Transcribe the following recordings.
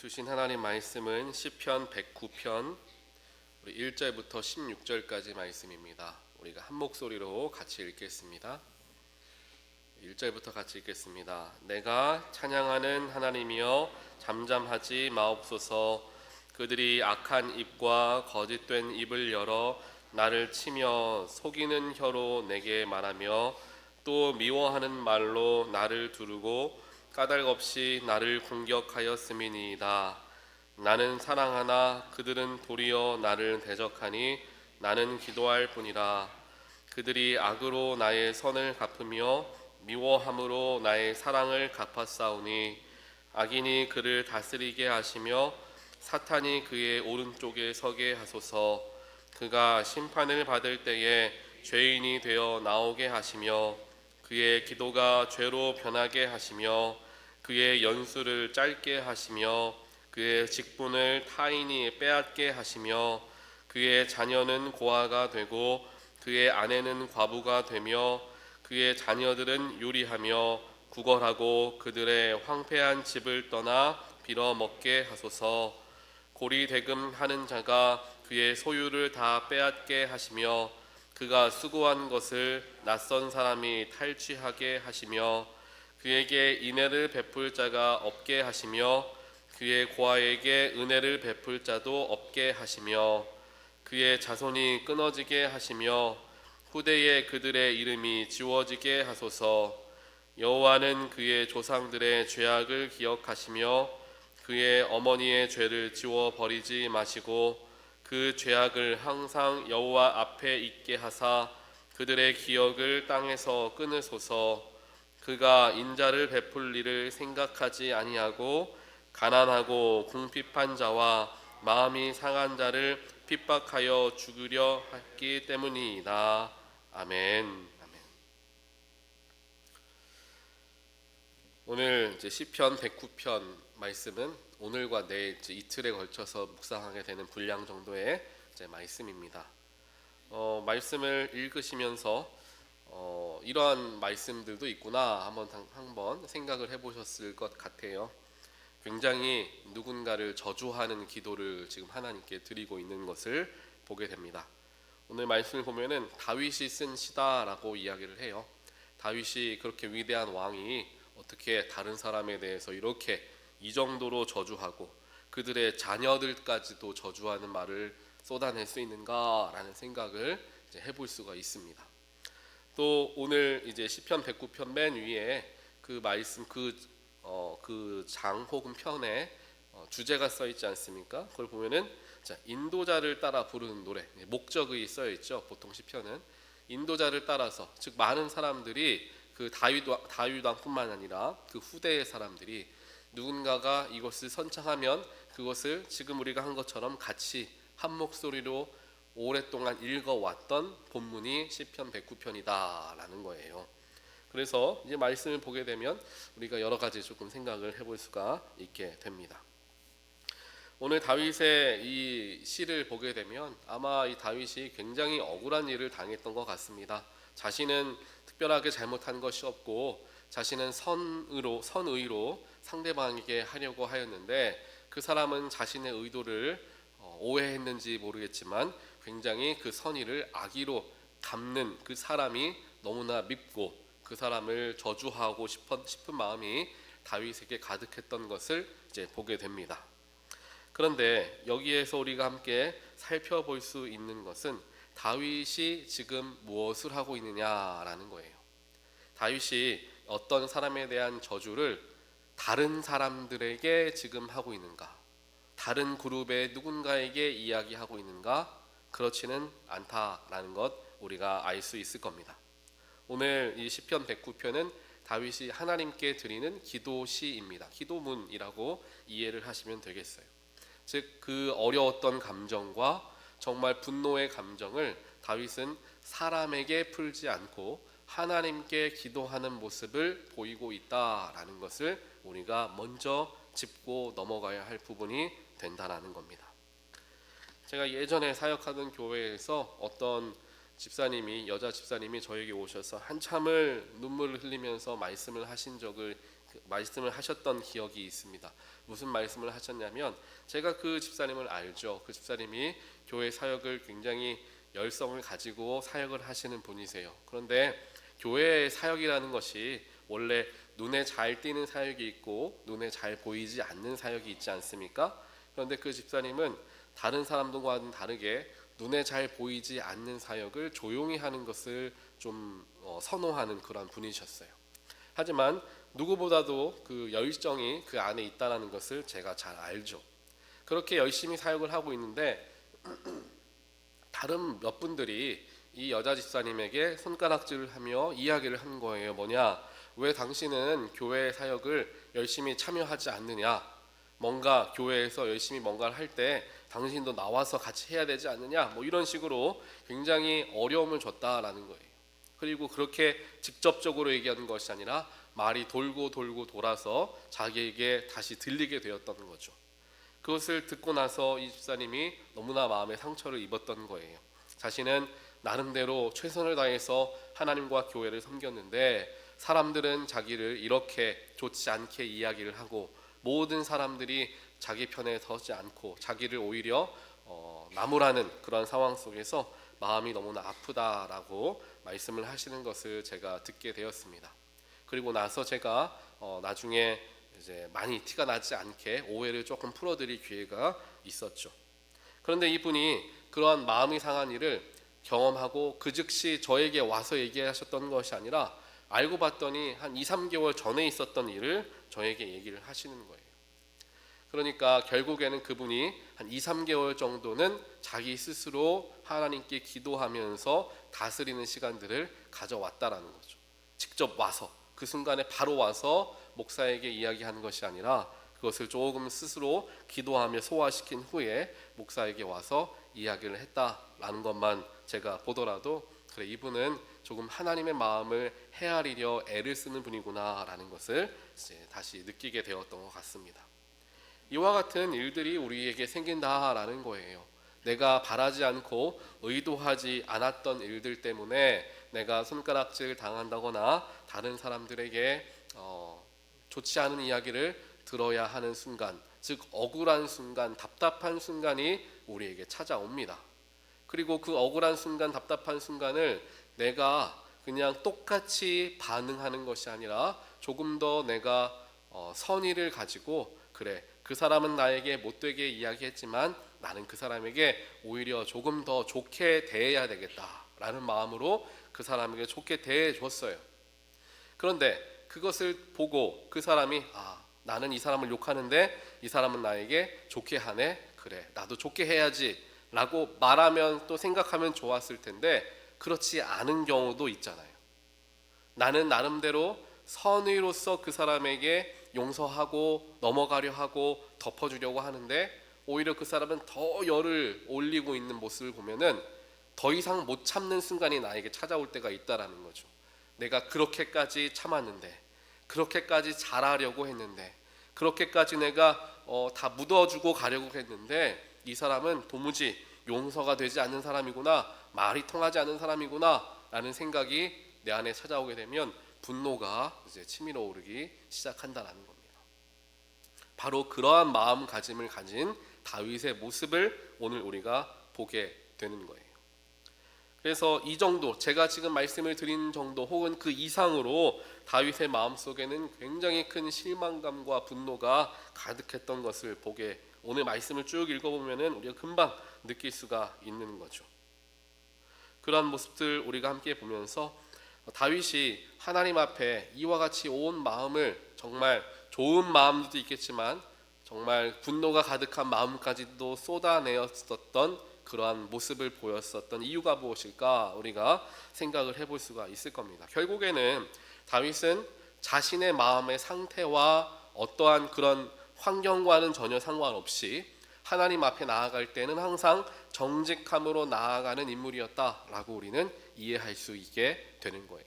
주신 하나님 말씀은 시편 109편 우리 1절부터 16절까지 말씀입니다. 우리가 한 목소리로 같이 읽겠습니다. 1절부터 같이 읽겠습니다. 내가 찬양하는 하나님이여 잠잠하지 마옵소서. 그들이 악한 입과 거짓된 입을 열어 나를 치며 속이는 혀로 내게 말하며 또 미워하는 말로 나를 두르고 까닭없이 나를 공격하였음이니이다. 나는 사랑하나 그들은 도리어 나를 대적하니 나는 기도할 뿐이라. 그들이 악으로 나의 선을 갚으며 미워함으로 나의 사랑을 갚았사오니 악인이 그를 다스리게 하시며 사탄이 그의 오른쪽에 서게 하소서. 그가 심판을 받을 때에 죄인이 되어 나오게 하시며 그의 기도가 죄로 변하게 하시며 그의 연수를 짧게 하시며 그의 직분을 타인이 빼앗게 하시며 그의 자녀는 고아가 되고 그의 아내는 과부가 되며 그의 자녀들은 요리하며 구걸하고 그들의 황폐한 집을 떠나 빌어먹게 하소서. 고리대금하는 자가 그의 소유를 다 빼앗게 하시며 그가 수고한 것을 낯선 사람이 탈취하게 하시며 그에게 인애를 베풀 자가 없게 하시며 그의 고아에게 은혜를 베풀 자도 없게 하시며 그의 자손이 끊어지게 하시며 후대에 그들의 이름이 지워지게 하소서. 여호와는 그의 조상들의 죄악을 기억하시며 그의 어머니의 죄를 지워버리지 마시고 그 죄악을 항상 여호와 앞에 있게 하사 그들의 기억을 땅에서 끊으소서. 그가 인자를 베풀리를 생각하지 아니하고 가난하고 궁핍한 자와 마음이 상한 자를 핍박하여 죽으려 했기 때문이다. 아멘. 아멘. 오늘 이제 시편 109편 말씀은 오늘과 내일 이틀에 걸쳐서 묵상하게 되는 분량 정도의 말씀입니다. 말씀을 읽으시면서 이러한 말씀들도 있구나 한번 생각을 해보셨을 것 같아요. 굉장히 누군가를 저주하는 기도를 지금 하나님께 드리고 있는 것을 보게 됩니다. 오늘 말씀을 보면은 다윗이 쓴 시다라고 이야기를 해요. 다윗이 그렇게 위대한 왕이 어떻게 다른 사람에 대해서 이렇게 이 정도로 저주하고 그들의 자녀들까지도 저주하는 말을 쏟아낼 수 있는가라는 생각을 해볼 수가 있습니다. 또 오늘 이제 시편 109편 맨 위에 그 말씀 그 장 혹은 편에 주제가 써 있지 않습니까? 그걸 보면은 인도자를 따라 부르는 노래, 목적이 써 있죠. 보통 시편은 인도자를 따라서, 즉 많은 사람들이 그 다윗 왕뿐만 아니라 그 후대의 사람들이 누군가가 이것을 선창하면 그것을 지금 우리가 한 것처럼 같이 한 목소리로 오랫동안 읽어왔던 본문이 시편 109편이다라는 거예요. 그래서 이제 말씀을 보게 되면 우리가 여러 가지 조금 생각을 해볼 수가 있게 됩니다. 오늘 다윗의 이 시를 보게 되면 아마 이 다윗이 굉장히 억울한 일을 당했던 것 같습니다. 자신은 특별하게 잘못한 것이 없고 자신은 선의로 상대방에게 하려고 하였는데 그 사람은 자신의 의도를 오해했는지 모르겠지만 굉장히 그 선의를 악의로 갚는 그 사람이 너무나 밉고 그 사람을 저주하고 싶은 마음이 다윗에게 가득했던 것을 이제 보게 됩니다. 그런데 여기에서 우리가 함께 살펴볼 수 있는 것은 다윗이 지금 무엇을 하고 있느냐라는 거예요. 다윗이 어떤 사람에 대한 저주를 다른 사람들에게 지금 하고 있는가? 다른 그룹의 누군가에게 이야기하고 있는가? 그렇지는 않다라는 것 우리가 알 수 있을 겁니다. 오늘 이 시편 109편은 다윗이 하나님께 드리는 기도시입니다. 기도문이라고 이해를 하시면 되겠어요. 즉 그 어려웠던 감정과 정말 분노의 감정을 다윗은 사람에게 풀지 않고 하나님께 기도하는 모습을 보이고 있다라는 것을 우리가 먼저 짚고 넘어가야 할 부분이 된다라는 겁니다. 제가 예전에 사역하던 교회에서 어떤 여자 집사님이 저에게 오셔서 한참을 눈물을 흘리면서 말씀을 하신 적을 말씀을 하셨던 기억이 있습니다. 무슨 말씀을 하셨냐면, 제가 그 집사님을 알죠. 그 집사님이 교회 사역을 굉장히 열성을 가지고 사역을 하시는 분이세요. 그런데 교회 사역이라는 것이 원래 눈에 잘 띄는 사역이 있고 눈에 잘 보이지 않는 사역이 있지 않습니까? 그런데 그 집사님은 다른 사람들과는 다르게 눈에 잘 보이지 않는 사역을 조용히 하는 것을 좀 선호하는 그런 분이셨어요. 하지만 누구보다도 그 열정이 그 안에 있다는 것을 제가 잘 알죠. 그렇게 열심히 사역을 하고 있는데 다른 몇 분들이 이 여자 집사님에게 손가락질을 하며 이야기를 한 거예요. 뭐냐? 왜 당신은 교회 사역을 열심히 참여하지 않느냐? 뭔가 교회에서 열심히 뭔가를 할 때 당신도 나와서 같이 해야 되지 않느냐? 뭐 이런 식으로 굉장히 어려움을 줬다라는 거예요. 그리고 그렇게 직접적으로 얘기하는 것이 아니라 말이 돌고 돌고 돌아서 자기에게 다시 들리게 되었던 거죠. 그것을 듣고 나서 이 집사님이 너무나 마음에 상처를 입었던 거예요. 자신은 나름대로 최선을 다해서 하나님과 교회를 섬겼는데 사람들은 자기를 이렇게 좋지 않게 이야기를 하고 모든 사람들이 자기 편에 서지 않고 자기를 오히려 나무라는 그런 상황 속에서 마음이 너무나 아프다라고 말씀을 하시는 것을 제가 듣게 되었습니다. 그리고 나서 제가 나중에 이제 많이 티가 나지 않게 오해를 조금 풀어드릴 기회가 있었죠. 그런데 이분이 그러한 마음이 상한 일을 경험하고 그 즉시 저에게 와서 얘기하셨던 것이 아니라 알고 봤더니 한 2-3개월 전에 있었던 일을 저에게 얘기를 하시는 거예요. 그러니까 결국에는 그분이 한 2-3개월 정도는 자기 스스로 하나님께 기도하면서 다스리는 시간들을 가져왔다라는 거죠. 직접 와서 그 순간에 바로 와서 목사에게 이야기하는 것이 아니라 그것을 조금 스스로 기도하며 소화시킨 후에 목사에게 와서 이야기를 했다라는 것만 제가 보더라도 그래, 이분은 조금 하나님의 마음을 헤아리려 애를 쓰는 분이구나라는 것을 이제 다시 느끼게 되었던 것 같습니다. 이와 같은 일들이 우리에게 생긴다라는 거예요. 내가 바라지 않고 의도하지 않았던 일들 때문에 내가 손가락질 당한다거나 다른 사람들에게 좋지 않은 이야기를 들어야 하는 순간, 즉 억울한 순간, 답답한 순간이 우리에게 찾아옵니다. 그리고 그 억울한 순간, 답답한 순간을 내가 그냥 똑같이 반응하는 것이 아니라 조금 더 내가 선의를 가지고 그래, 그 사람은 나에게 못되게 이야기했지만 나는 그 사람에게 오히려 조금 더 좋게 대해야 되겠다라는 마음으로 그 사람에게 좋게 대해 줬어요. 그런데 그것을 보고 그 사람이 나는 이 사람을 욕하는데 이 사람은 나에게 좋게 하네, 그래 나도 좋게 해야지 라고 말하면 또 생각하면 좋았을 텐데 그렇지 않은 경우도 있잖아요. 나는 나름대로 선의로서 그 사람에게 용서하고 넘어가려 하고 덮어주려고 하는데 오히려 그 사람은 더 열을 올리고 있는 모습을 보면은 더 이상 못 참는 순간이 나에게 찾아올 때가 있다라는 거죠. 내가 그렇게까지 참았는데, 그렇게까지 잘하려고 했는데, 그렇게까지 내가 다 묻어주고 가려고 했는데 이 사람은 도무지 용서가 되지 않는 사람이구나, 말이 통하지 않는 사람이구나 라는 생각이 내 안에 찾아오게 되면 분노가 이제 치밀어 오르기 시작한다라는 겁니다. 바로 그러한 마음가짐을 가진 다윗의 모습을 오늘 우리가 보게 되는 거예요. 그래서 이 정도, 제가 지금 말씀을 드린 정도 혹은 그 이상으로 다윗의 마음속에는 굉장히 큰 실망감과 분노가 가득했던 것을 보게, 오늘 말씀을 쭉 읽어보면 우리가 금방 느낄 수가 있는 거죠. 그러한 모습들 우리가 함께 보면서 다윗이 하나님 앞에 이와 같이 온 마음을, 정말 좋은 마음도 있겠지만 정말 분노가 가득한 마음까지도 쏟아내었었던 그러한 모습을 보였었던 이유가 무엇일까 우리가 생각을 해볼 수가 있을 겁니다. 결국에는 다윗은 자신의 마음의 상태와 어떠한 그런 환경과는 전혀 상관없이 하나님 앞에 나아갈 때는 항상 정직함으로 나아가는 인물이었다라고 우리는 이해할 수 있게 되는 거예요.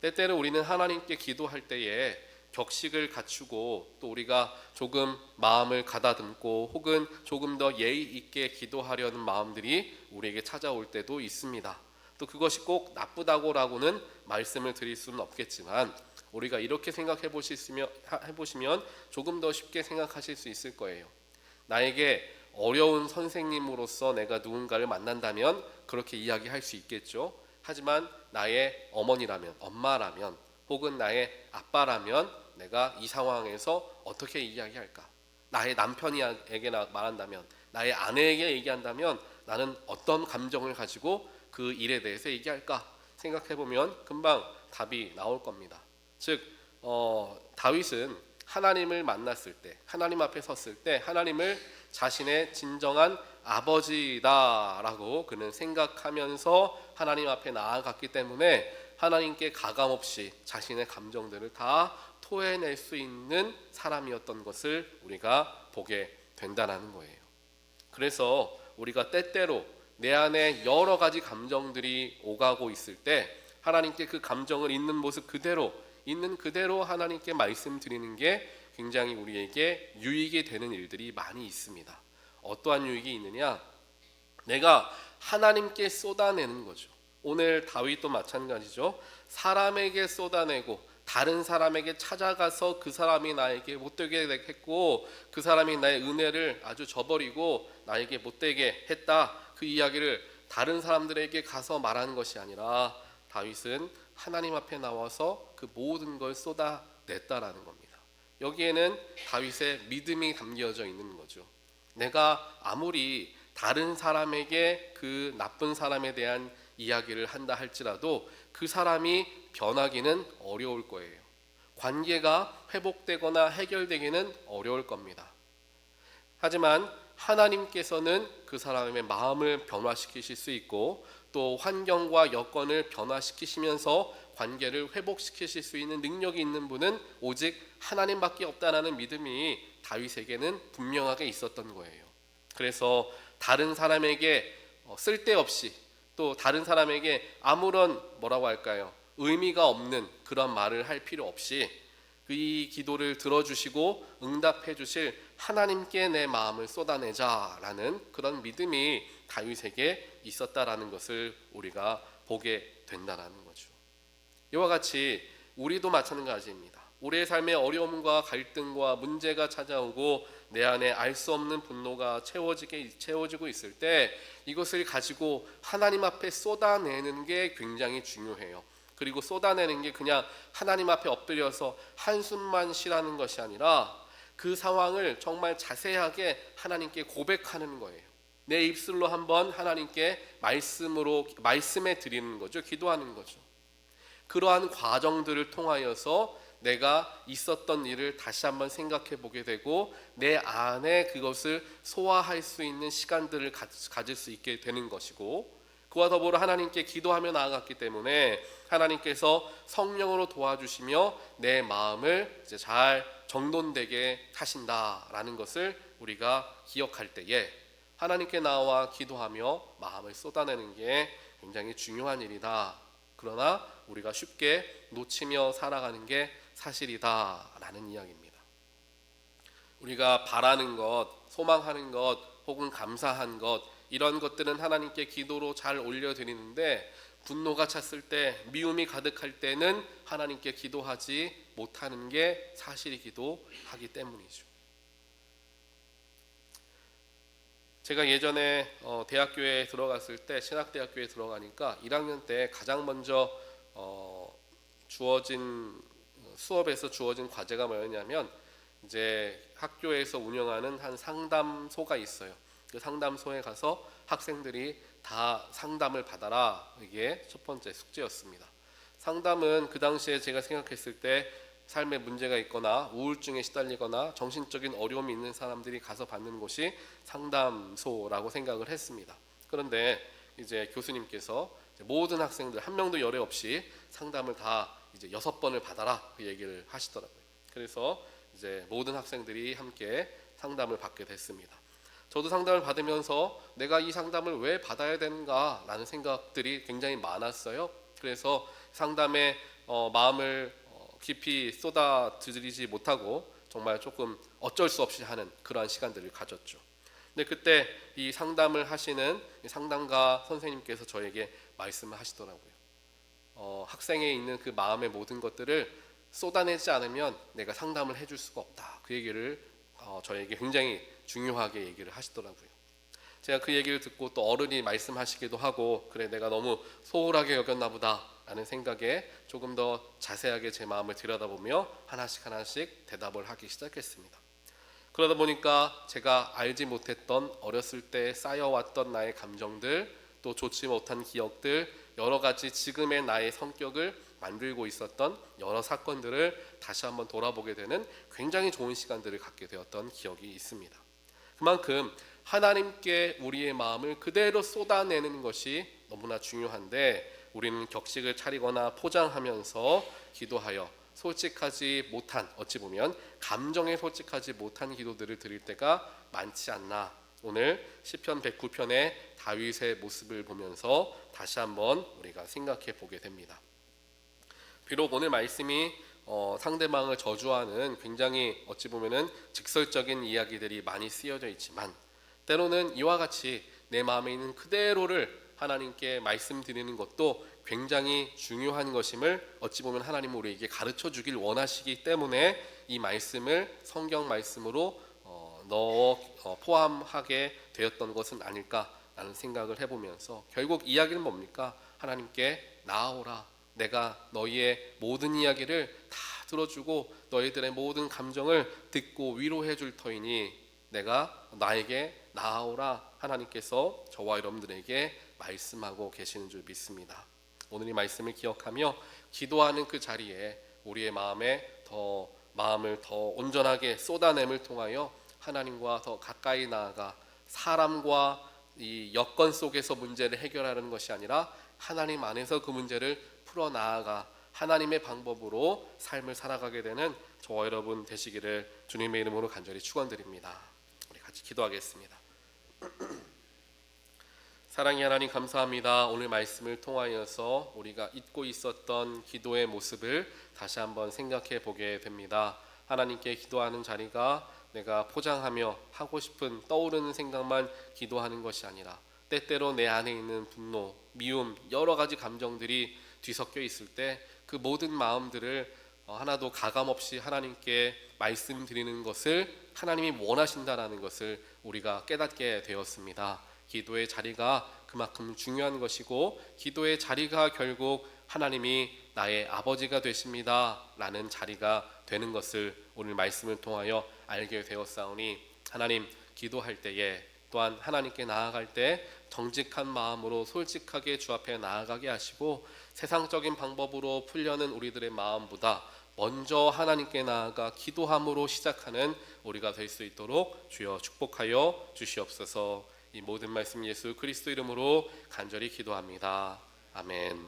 때때로 우리는 하나님께 기도할 때에 격식을 갖추고 또 우리가 조금 마음을 가다듬고 혹은 조금 더 예의 있게 기도하려는 마음들이 우리에게 찾아올 때도 있습니다. 또 그것이 꼭 나쁘다고라고는 말씀을 드릴 수는 없겠지만 우리가 이렇게 해보시면 조금 더 쉽게 생각하실 수 있을 거예요. 나에게 어려운 선생님으로서 내가 누군가를 만난다면 그렇게 이야기할 수 있겠죠. 하지만 나의 어머니라면, 엄마라면, 혹은 나의 아빠라면 내가 이 상황에서 어떻게 이야기할까? 나의 남편에게 말한다면, 나의 아내에게 얘기한다면 나는 어떤 감정을 가지고 그 일에 대해서 얘기할까? 생각해보면 금방 답이 나올 겁니다. 즉 다윗은 하나님을 만났을 때, 하나님 앞에 섰을 때 하나님을 자신의 진정한 아버지다라고 그는 생각하면서 하나님 앞에 나아갔기 때문에 하나님께 가감없이 자신의 감정들을 다 토해낼 수 있는 사람이었던 것을 우리가 보게 된다는 거예요. 그래서 우리가 때때로 내 안에 여러 가지 감정들이 오가고 있을 때 하나님께 그 감정을 있는 모습 그대로, 있는 그대로 하나님께 말씀드리는 게 굉장히 우리에게 유익이 되는 일들이 많이 있습니다. 어떠한 유익이 있느냐? 내가 하나님께 쏟아내는 거죠. 오늘 다윗도 마찬가지죠. 사람에게 쏟아내고 다른 사람에게 찾아가서 그 사람이 나에게 못되게 했고 그 사람이 나의 은혜를 아주 저버리고 나에게 못되게 했다, 그 이야기를 다른 사람들에게 가서 말하는 것이 아니라 다윗은 하나님 앞에 나와서 그 모든 걸 쏟아냈다라는 겁니다. 여기에는 다윗의 믿음이 담겨져 있는 거죠. 내가 아무리 다른 사람에게 그 나쁜 사람에 대한 이야기를 한다 할지라도 그 사람이 변하기는 어려울 거예요. 관계가 회복되거나 해결되기는 어려울 겁니다. 하지만 하나님께서는 그 사람의 마음을 변화시키실 수 있고 또 환경과 여건을 변화시키시면서 관계를 회복시키실 수 있는 능력이 있는 분은 오직 하나님밖에 없다라는 믿음이 다윗에게는 분명하게 있었던 거예요. 그래서 다른 사람에게 쓸데없이 또 다른 사람에게 아무런 뭐라고 할까요? 의미가 없는 그런 말을 할 필요 없이 이 기도를 들어주시고 응답해 주실 하나님께 내 마음을 쏟아내자라는 그런 믿음이 다윗에게 있었다라는 것을 우리가 보게 된다는 거죠. 이와 같이 우리도 마찬가지입니다. 우리의 삶에 어려움과 갈등과 문제가 찾아오고 내 안에 알 수 없는 분노가 채워지고 있을 때 이것을 가지고 하나님 앞에 쏟아내는 게 굉장히 중요해요. 그리고 쏟아내는 게 그냥 하나님 앞에 엎드려서 한숨만 쉬라는 것이 아니라 그 상황을 정말 자세하게 하나님께 고백하는 거예요. 내 입술로 한번 하나님께 말씀해 드리는 거죠. 기도하는 거죠. 그러한 과정들을 통하여서 내가 있었던 일을 다시 한번 생각해 보게 되고 내 안에 그것을 소화할 수 있는 시간들을 가질 수 있게 되는 것이고, 그와 더불어 하나님께 기도하며 나아갔기 때문에 하나님께서 성령으로 도와주시며 내 마음을 이제 잘 정돈되게 하신다라는 것을 우리가 기억할 때에 하나님께 나와 기도하며 마음을 쏟아내는 게 굉장히 중요한 일이다. 그러나 우리가 쉽게 놓치며 살아가는 게 사실이다라는 이야기입니다. 우리가 바라는 것, 소망하는 것, 혹은 감사한 것, 이런 것들은 하나님께 기도로 잘 올려드리는데 분노가 찼을 때, 미움이 가득할 때는 하나님께 기도하지 못하는 게 사실이기도 하기 때문이죠. 제가 예전에 대학교에 들어갔을 때, 신학대학교에 들어가니까 1학년 때 가장 먼저 수업에서 주어진 과제가 뭐였냐면, 이제 학교에서 운영하는 한 상담소가 있어요. 그 상담소에 가서 학생들이 다 상담을 받아라. 이게 첫 번째 숙제였습니다. 상담은 그 당시에 제가 생각했을 때 삶에 문제가 있거나 우울증에 시달리거나 정신적인 어려움이 있는 사람들이 가서 받는 곳이 상담소라고 생각을 했습니다. 그런데 이제 교수님께서 모든 학생들 한 명도 열애 없이 상담을 다 이제 6번을 받아라, 그 얘기를 하시더라고요. 그래서 이제 모든 학생들이 함께 상담을 받게 됐습니다. 저도 상담을 받으면서 내가 이 상담을 왜 받아야 되는가라는 생각들이 굉장히 많았어요. 그래서 상담에 마음을 깊이 쏟아들이지 못하고 정말 조금 어쩔 수 없이 하는 그러한 시간들을 가졌죠. 근데 그때 이 상담을 하시는 상담가 선생님께서 저에게 말씀을 하시더라고요. 학생에 있는 그 마음의 모든 것들을 쏟아내지 않으면 내가 상담을 해줄 수가 없다. 그 얘기를 저에게 굉장히 중요하게 얘기를 하시더라고요. 제가 그 얘기를 듣고 또 어른이 말씀하시기도 하고, 그래 내가 너무 소홀하게 여겼나 보다 라는 생각에 조금 더 자세하게 제 마음을 들여다보며 하나씩 하나씩 대답을 하기 시작했습니다. 그러다 보니까 제가 알지 못했던 어렸을 때 쌓여왔던 나의 감정들, 또 좋지 못한 기억들, 여러 가지 지금의 나의 성격을 만들고 있었던 여러 사건들을 다시 한번 돌아보게 되는 굉장히 좋은 시간들을 갖게 되었던 기억이 있습니다. 그만큼 하나님께 우리의 마음을 그대로 쏟아내는 것이 너무나 중요한데, 우리는 격식을 차리거나 포장하면서 기도하여 솔직하지 못한, 어찌 보면 감정에 솔직하지 못한 기도들을 드릴 때가 많지 않나. 오늘 시편 109편의 다윗의 모습을 보면서 다시 한번 우리가 생각해 보게 됩니다. 비록 오늘 말씀이 상대방을 저주하는 굉장히 어찌 보면은 직설적인 이야기들이 많이 쓰여져 있지만, 때로는 이와 같이 내 마음에 있는 그대로를 하나님께 말씀드리는 것도 굉장히 중요한 것임을 어찌 보면 하나님은 우리에게 가르쳐 주길 원하시기 때문에 이 말씀을 성경 말씀으로 포함하게 되었던 것은 아닐까라는 생각을 해보면서, 결국 이야기는 뭡니까? 하나님께 나아오라. 내가 너희의 모든 이야기를 다 들어주고 너희들의 모든 감정을 듣고 위로해 줄 터이니 내가 나에게 나아오라. 하나님께서 저와 여러분들에게 말씀하고 계시는 줄 믿습니다. 오늘 이 말씀을 기억하며 기도하는 그 자리에 우리의 마음을 더 온전하게 쏟아냄을 통하여 하나님과 더 가까이 나아가 사람과 이 여건 속에서 문제를 해결하는 것이 아니라 하나님 안에서 그 문제를 풀어나아가 하나님의 방법으로 삶을 살아가게 되는 저와 여러분 되시기를 주님의 이름으로 간절히 축원드립니다. 우리 같이 기도하겠습니다. 사랑의 하나님, 감사합니다. 오늘 말씀을 통하여서 우리가 잊고 있었던 기도의 모습을 다시 한번 생각해 보게 됩니다. 하나님께 기도하는 자리가 내가 포장하며 하고 싶은 떠오르는 생각만 기도하는 것이 아니라 때때로 내 안에 있는 분노, 미움, 여러 가지 감정들이 뒤섞여 있을 때 그 모든 마음들을 하나도 가감없이 하나님께 말씀드리는 것을 하나님이 원하신다라는 것을 우리가 깨닫게 되었습니다. 기도의 자리가 그만큼 중요한 것이고, 기도의 자리가 결국 하나님이 나의 아버지가 되십니다 라는 자리가 되는 것을 오늘 말씀을 통하여 알게 되었사오니, 하나님, 기도할 때에 또한 하나님께 나아갈 때 정직한 마음으로 솔직하게 주 앞에 나아가게 하시고, 세상적인 방법으로 풀려는 우리들의 마음보다 먼저 하나님께 나아가 기도함으로 시작하는 우리가 될 수 있도록 주여 축복하여 주시옵소서. 이 모든 말씀 예수 그리스도 이름으로 간절히 기도합니다. 아멘.